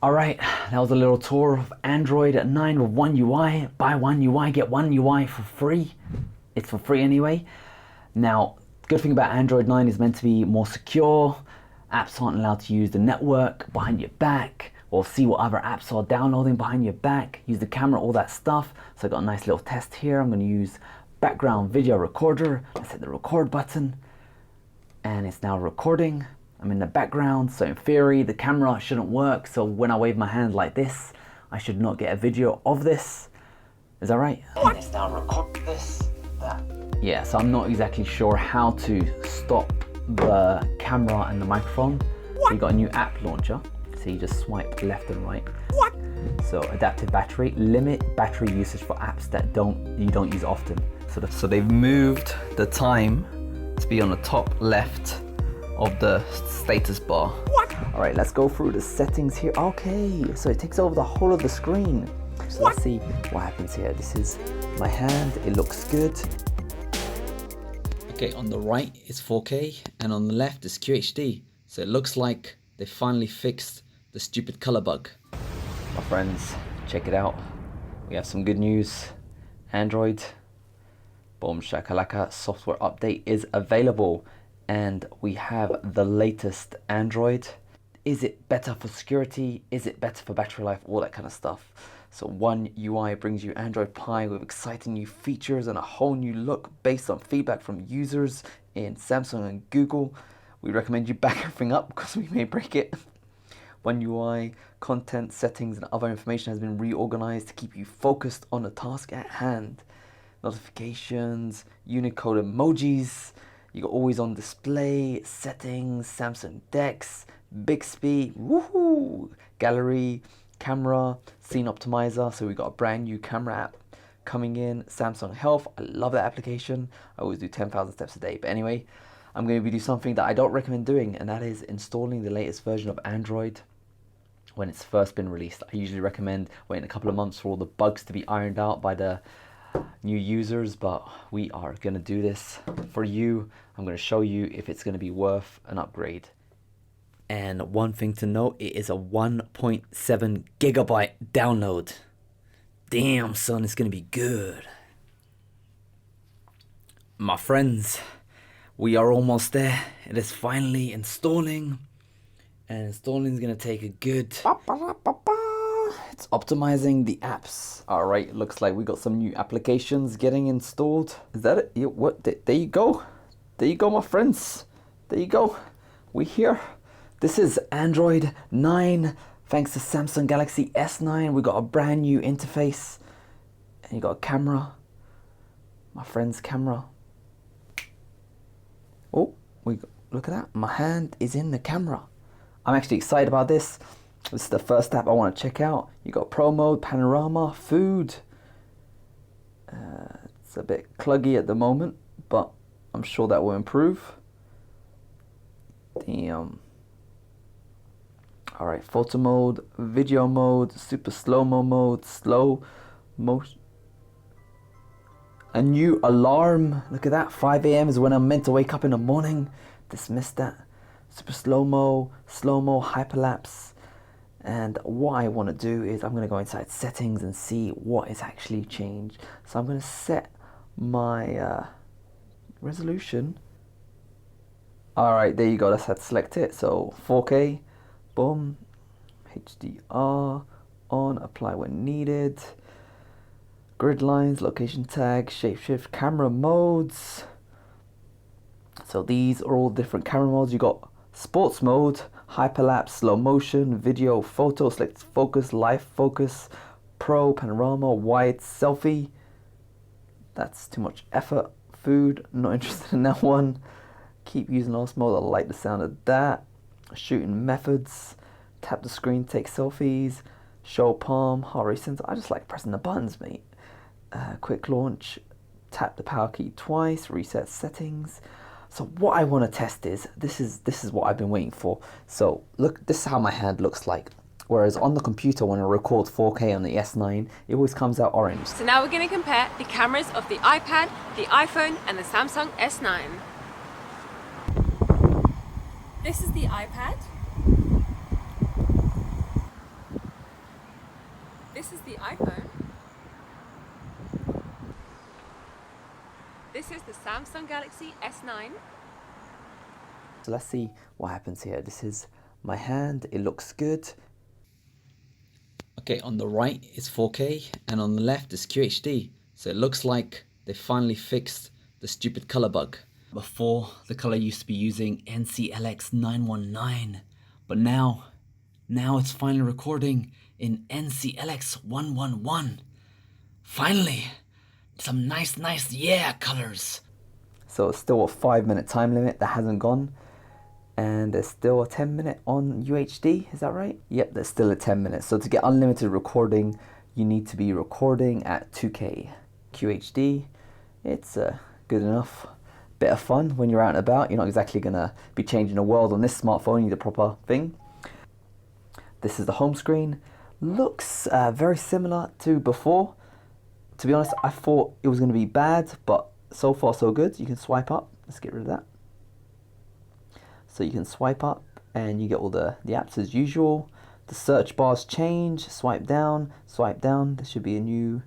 Alright, that was a little tour of Android 9 with One UI. Buy One UI, get One UI for free. It's for free anyway. Now, good thing about Android 9 is meant to be more secure. Apps aren't allowed to use the network behind your back or see what other apps are downloading behind your back. Use the camera, all that stuff. So I got a nice little test here. I'm going to use background video recorder. I hit the record button and it's now recording. I'm in the background, so in theory the camera shouldn't work, so when I wave my hand like this I should not get a video of this. Is that right? And it's now record this, that. Yeah, so I'm not exactly sure how to stop the camera and the microphone. So you got a new app launcher, so you just swipe left and right. So adaptive battery, limit battery usage for apps that you don't use often. So they've moved the time to be on the top left of the status bar. All right, let's go through the settings here. Okay, so it takes over the whole of the screen. So let's see what happens here. This is my hand, it looks good. Okay, on the right is 4K and on the left is QHD. So it looks like they finally fixed the stupid color bug. My friends, check it out. We have some good news. Android, boom shakalaka, software update is available. And we have the latest Android. Is it better for security? Is it better for battery life? All that kind of stuff. So One UI brings you Android Pie with exciting new features and a whole new look based on feedback from users in Samsung and Google. We recommend you back everything up because we may break it. One UI content, settings and other information has been reorganized to keep you focused on the task at hand. Notifications, Unicode emojis. You got always on display, settings, Samsung Dex, Bixby, woohoo, gallery, camera, scene optimizer. So we got a brand new camera app coming in. Samsung Health, I love that application. I always do 10,000 steps a day. But anyway, I'm going to be doing something that I don't recommend doing, and that is installing the latest version of Android when it's first been released. I usually recommend waiting a couple of months for all the bugs to be ironed out by the new users, but we are going to do this for you. I'm going to show you if it's going to be worth an upgrade. And one thing to note, it is a 1.7 gigabyte download. Damn son, it's going to be good. My friends, we are almost there. It is finally installing, and installing is going to take a good... It's optimizing the apps. All right, looks like we got some new applications getting installed. Is that it? What? There you go. There you go, my friends. There you go. We here. This is Android 9. Thanks to Samsung Galaxy S10, we got a brand new interface. And you got a camera. My friend's camera. Oh, look at that. My hand is in the camera. I'm actually excited about this. This is the first app I want to check out. You got Pro Mode, Panorama, Food. It's a bit cluggy at the moment, but I'm sure that will improve. Damn. Alright, photo mode, video mode, super slow-mo mode, slow motion. A new alarm. Look at that. 5 a.m. is when I'm meant to wake up in the morning. Dismiss that. Super slow-mo, hyperlapse. And what I want to do is I'm going to go inside settings and see what is actually changed. So I'm going to set my resolution. Alright, there you go. Let's have to select it. So 4K, boom, HDR, on, apply when needed. Grid lines, location tag, shapeshift, camera modes. So these are all different camera modes. You got sports mode, hyperlapse, slow motion, video, photo, select focus, live focus, pro, panorama, wide, selfie. That's too much effort. Food, not interested in that one. Keep using last mode, I like the sound of that. Shooting methods, tap the screen, take selfies, show palm, heart rate sensor. I just like pressing the buttons, mate. Quick launch, tap the power key twice, reset settings. So what I want to test is, this is what I've been waiting for. So look, this is how my hand looks like. Whereas on the computer, when I record 4K on the S9, it always comes out orange. So now we're going to compare the cameras of the iPad, the iPhone and the Samsung S9. This is the iPad. This is the iPhone. This is the Samsung Galaxy S9. So let's see what happens here. This is my hand, it looks good. Okay, on the right is 4K and on the left is QHD. So it looks like they finally fixed the stupid color bug. Before, the color used to be using NCLX 919, but now it's finally recording in NCLX 111. Finally, some nice yeah colors. So it's still a 5-minute time limit that hasn't gone. And there's still a 10-minute on UHD, is that right? Yep, there's still a 10 minutes. So to get unlimited recording, you need to be recording at 2K. QHD, it's good enough. Bit of fun when you're out and about. You're not exactly gonna be changing the world on this smartphone, you need a proper thing. This is the home screen. Looks very similar to before. To be honest, I thought it was gonna be bad, but so far so good. You can swipe up, let's get rid of that. So you can swipe up and you get all the apps as usual. The search bars change, swipe down, there should be a new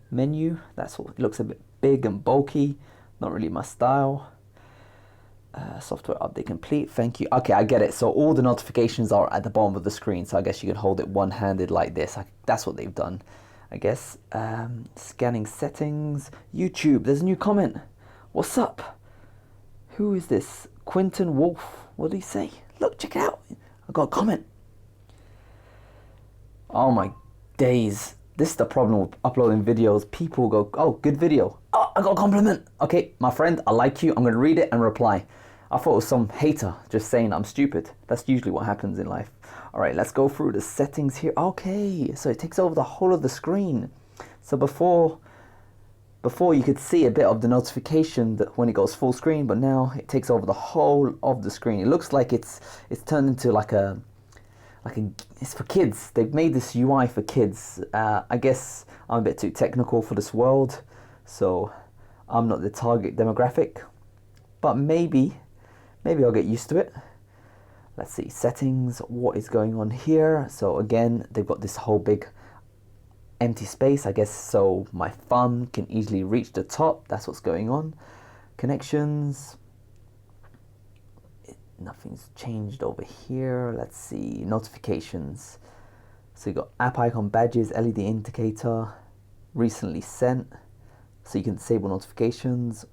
menu. That's what it looks a bit big and bulky, not really my style. Software update complete, thank you. Okay, I get it. So all the notifications are at the bottom of the screen, so I guess you can hold it one-handed like this. That's what they've done, I guess. Scanning settings, YouTube, there's a new comment. What's up? Who is this? Quentin Wolf. What did he say? Look, check it out. I got a comment. Oh my days. This is the problem with uploading videos. People go, oh, good video. Oh, I got a compliment. Okay, my friend, I like you. I'm going to read it and reply. I thought it was some hater just saying I'm stupid. That's usually what happens in life. All right, let's go through the settings here. Okay, so it takes over the whole of the screen. So before you could see a bit of the notification that when it goes full screen, but now it takes over the whole of the screen. It looks like it's turned into it's for kids. They've made this UI for kids. I guess I'm a bit too technical for this world, so I'm not the target demographic, but maybe I'll get used to it. Let's see, settings, what is going on here? So again, they've got this whole big empty space, I guess, so my thumb can easily reach the top. That's what's going on. Connections, nothing's changed over here. Let's see, notifications. So you got app icon, badges, LED indicator, recently sent, so you can disable notifications.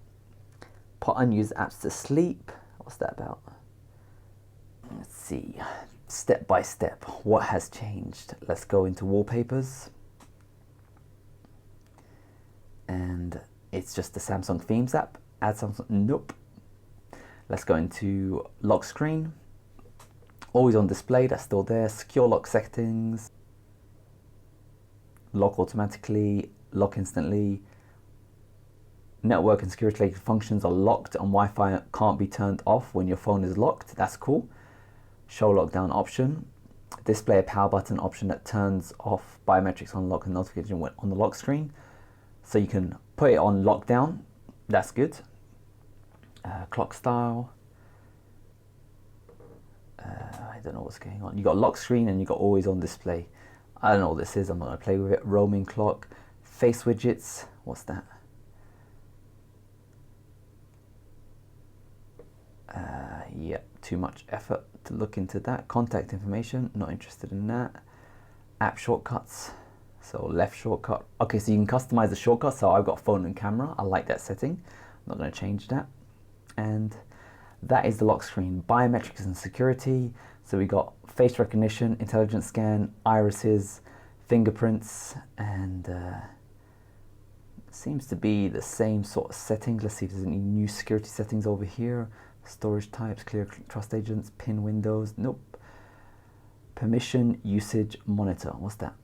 Put unused apps to sleep. What's that about? Let's see, step by step, what has changed? Let's go into wallpapers. And it's just the Samsung Themes app. Add Samsung, nope. Let's go into lock screen. Always on display, that's still there. Secure lock settings. Lock automatically, lock instantly. Network and security related functions are locked and Wi-Fi can't be turned off when your phone is locked. That's cool. Show lockdown option. Display a power button option that turns off biometrics on lock and notification on the lock screen. So you can put it on lockdown, that's good. Clock style, I don't know what's going on. You got lock screen and you got always on display. I don't know what this is, I'm not gonna play with it. Roaming clock, face widgets, what's that? Yep, too much effort to look into that. Contact information, not interested in that. App shortcuts. So left shortcut. Okay, so you can customize the shortcut. So I've got phone and camera. I like that setting. I'm not going to change that. And that is the lock screen. Biometrics and security. So we got face recognition, intelligent scan, irises, fingerprints, and seems to be the same sort of settings. Let's see if there's any new security settings over here. Storage types, clear trust agents, pin windows. Nope. Permission usage monitor. What's that?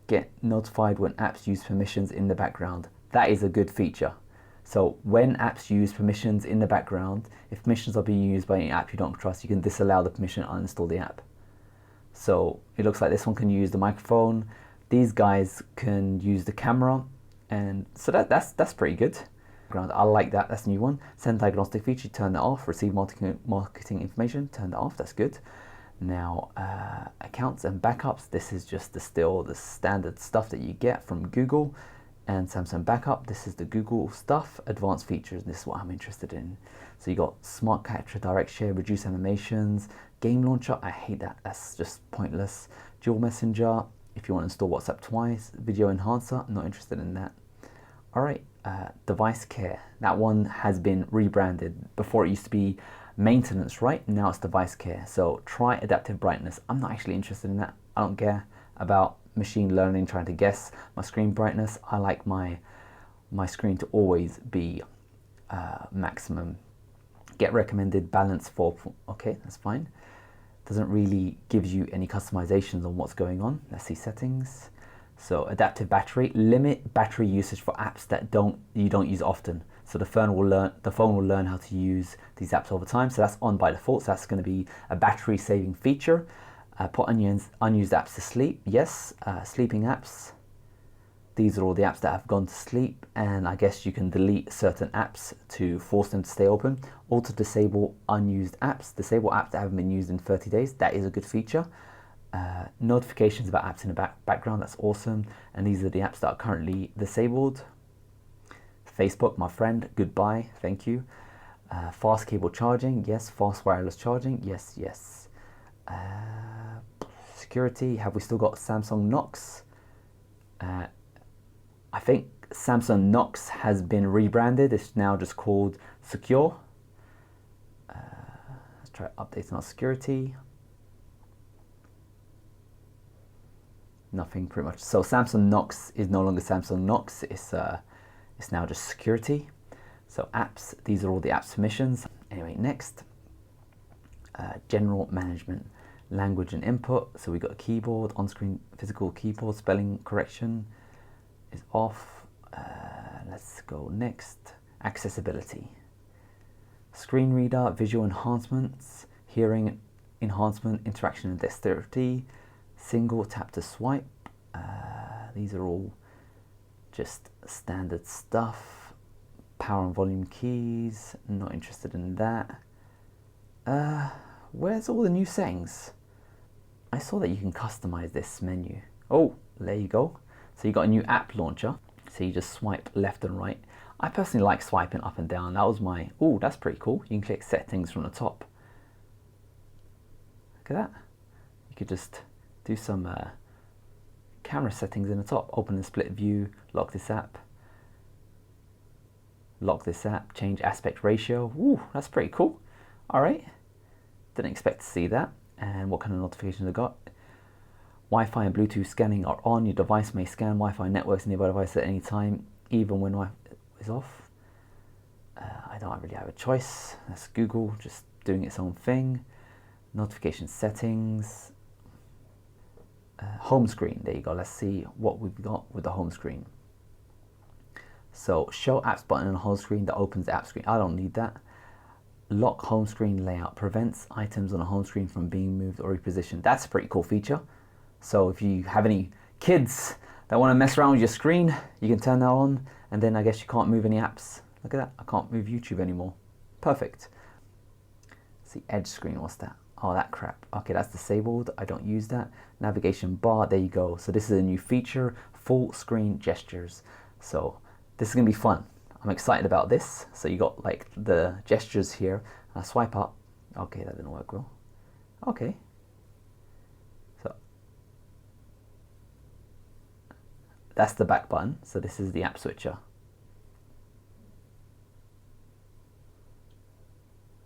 Get notified when apps use permissions in the background. That is a good feature. So when apps use permissions in the background, if permissions are being used by an app you don't trust, you can disallow the permission and uninstall the app. So it looks like this one can use the microphone. These guys can use the camera, and so that's pretty good. I like that. That's a new one. Send diagnostic feature, turn that off. Receive marketing information, turn that off. That's good. Now, accounts and backups, this is just still the standard stuff that you get from Google. And Samsung Backup, this is the Google stuff. Advanced features, this is what I'm interested in. So you got Smart Capture, Direct Share, Reduce Animations, Game Launcher, I hate that, that's just pointless. Dual Messenger, if you want to install WhatsApp twice. Video Enhancer, not interested in that. All right, Device Care, that one has been rebranded. Before it used to be Maintenance, right? Now it's Device Care. So try Adaptive Brightness. I'm not actually interested in that. I don't care about machine learning trying to guess my screen brightness. I like my screen to always be maximum. Get recommended balance for, okay, that's fine. Doesn't really give you any customizations on what's going on. Let's see settings. So adaptive battery, limit battery usage for apps that you don't use often. So the phone will learn how to use these apps over time. So that's on by default. So that's going to be a battery saving feature. Put unused apps to sleep. Yes, sleeping apps. These are all the apps that have gone to sleep, and I guess you can delete certain apps to force them to stay open. Auto disable unused apps. Disable apps that haven't been used in 30 days. That is a good feature. Notifications about apps in the background. That's awesome. And these are the apps that are currently disabled. Facebook, my friend, goodbye, thank you. Fast cable charging, yes. Fast wireless charging, yes, yes. Security, have we still got Samsung Knox? I think Samsung Knox has been rebranded. It's now just called Secure. Let's try updating our security. Nothing pretty much. So Samsung Knox is no longer Samsung Knox. It's now just security. So apps, these are all the apps permissions. Anyway, next. General management, language and input. So we got a keyboard, on-screen physical keyboard, spelling correction is off. Let's go next. Accessibility. Screen reader, visual enhancements, hearing enhancement, interaction and dexterity, single tap to swipe. These are all just standard stuff. Power and volume keys, not interested in that. Where's all the new settings? I saw that you can customize this menu. Oh, there you go. So you got a new app launcher. So you just swipe left and right. I personally like swiping up and down. That was my, oh, that's pretty cool. You can click settings from the top. Look at that. You could just do some camera settings in the top. Open and split view, lock this app. Lock this app, change aspect ratio. Ooh, that's pretty cool. All right. Didn't expect to see that. And what kind of notifications I got? Wi-Fi and Bluetooth scanning are on. Your device may scan Wi-Fi networks in your device at any time, even when Wi-Fi is off. I don't really have a choice. That's Google just doing its own thing. Notification settings. Home screen, there you go. Let's see what we've got with the home screen. So show apps button on the home screen that opens the app screen. I don't need that. Lock home screen layout prevents items on the home screen from being moved or repositioned. That's a pretty cool feature. So if you have any kids that want to mess around with your screen, you can turn that on, and then I guess you can't move any apps. Look at that, I can't move YouTube anymore. Perfect. Let's see, edge screen, what's that? Oh, that crap. Okay, that's disabled. I don't use that. Navigation bar, there you go. So this is a new feature, full screen gestures. So this is gonna be fun. I'm excited about this. So you got like the gestures here. Swipe up. Okay, that didn't work well. Okay. So that's the back button. So this is the app switcher.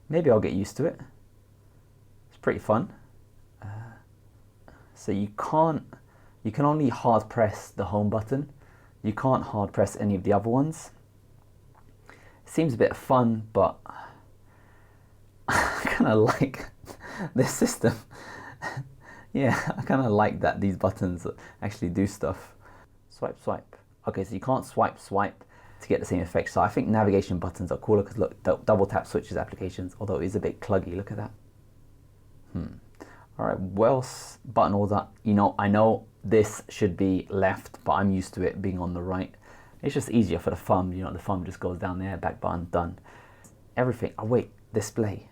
Maybe I'll get used to it. It's pretty fun. So you can only hard press the home button. You can't hard press any of the other ones. It seems a bit fun, but I kind of like this system. Yeah, I kind of like that these buttons actually do stuff. Swipe, swipe. Okay, so you can't swipe, swipe to get the same effect. So I think navigation buttons are cooler because look, double tap switches applications, although it is a bit cluggy. Look at that. All right, what else? Button order. You know, I know this should be left, but I'm used to it being on the right. It's just easier for the thumb. You know, the thumb just goes down there, back button, done. Everything. Oh wait, display.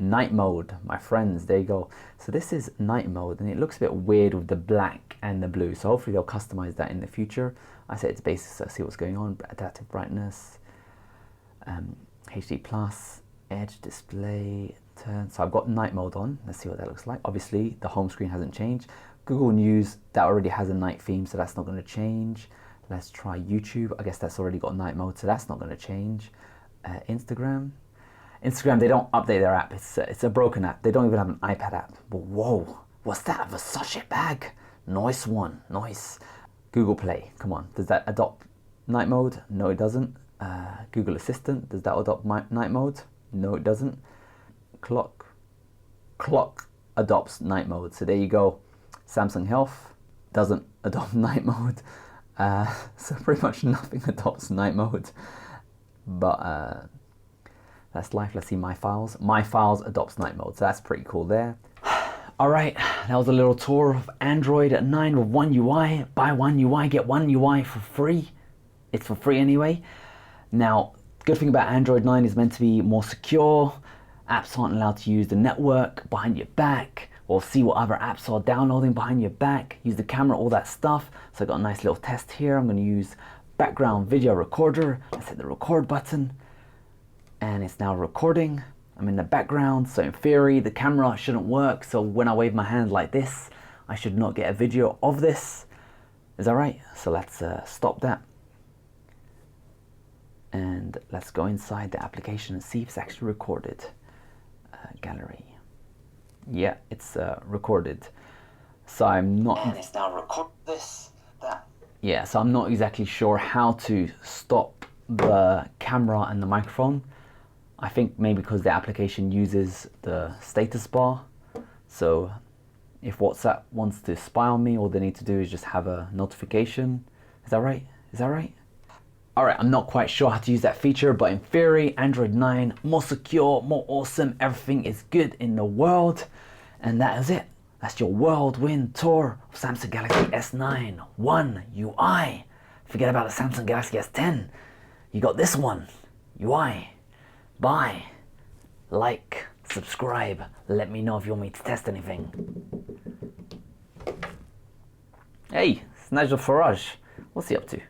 Night mode, my friends, there you go. So this is night mode, and it looks a bit weird with the black and the blue. So hopefully they'll customize that in the future. I say it's basic, so see what's going on. Adaptive brightness, HD plus, edge display, turn. So I've got night mode on. Let's see what that looks like. Obviously the home screen hasn't changed. Google News, that already has a night theme, so that's not going to change. Let's try YouTube. I guess that's already got night mode, so that's not going to change. Instagram, they don't update their app. It's a broken app. They don't even have an iPad app. But whoa, what's that? A Versace bag? Nice one, nice. Google Play, come on. Does that adopt night mode? No, it doesn't. Google Assistant, does that adopt night mode? No, it doesn't. Clock adopts night mode. So there you go. Samsung Health doesn't adopt night mode. So pretty much nothing adopts night mode. But that's life. Let's see my files. My files adopts night mode, so that's pretty cool there. All right, that was a little tour of Android 9 with One UI. Buy One UI, get One UI for free. It's for free anyway. Now, good thing about Android 9 is meant to be more secure. Apps aren't allowed to use the network behind your back, or see what other apps are downloading behind your back. Use the camera, all that stuff. So I got a nice little test here. I'm going to use background video recorder. Let's hit the record button, and it's now recording. I'm in the background, so in theory the camera shouldn't work, so when I wave my hand like this I should not get a video of this. Is that right? So let's stop that, and let's go inside the application and see if it's actually recorded. Gallery, yeah, it's recorded. So I'm not, and it's now record this, that. Yeah, so I'm not exactly sure how to stop the camera and the microphone. I think maybe because the application uses the status bar. So if WhatsApp wants to spy on me, all they need to do is just have a notification. Is that right? Is that right? All right, I'm not quite sure how to use that feature, but in theory, Android 9, more secure, more awesome, everything is good in the world. And that is it. That's your whirlwind tour of Samsung Galaxy S9 One UI. Forget about the Samsung Galaxy S10. You got this one, UI. Buy, like, subscribe. Let me know if you want me to test anything. Hey, it's Nigel Farage. What's he up to?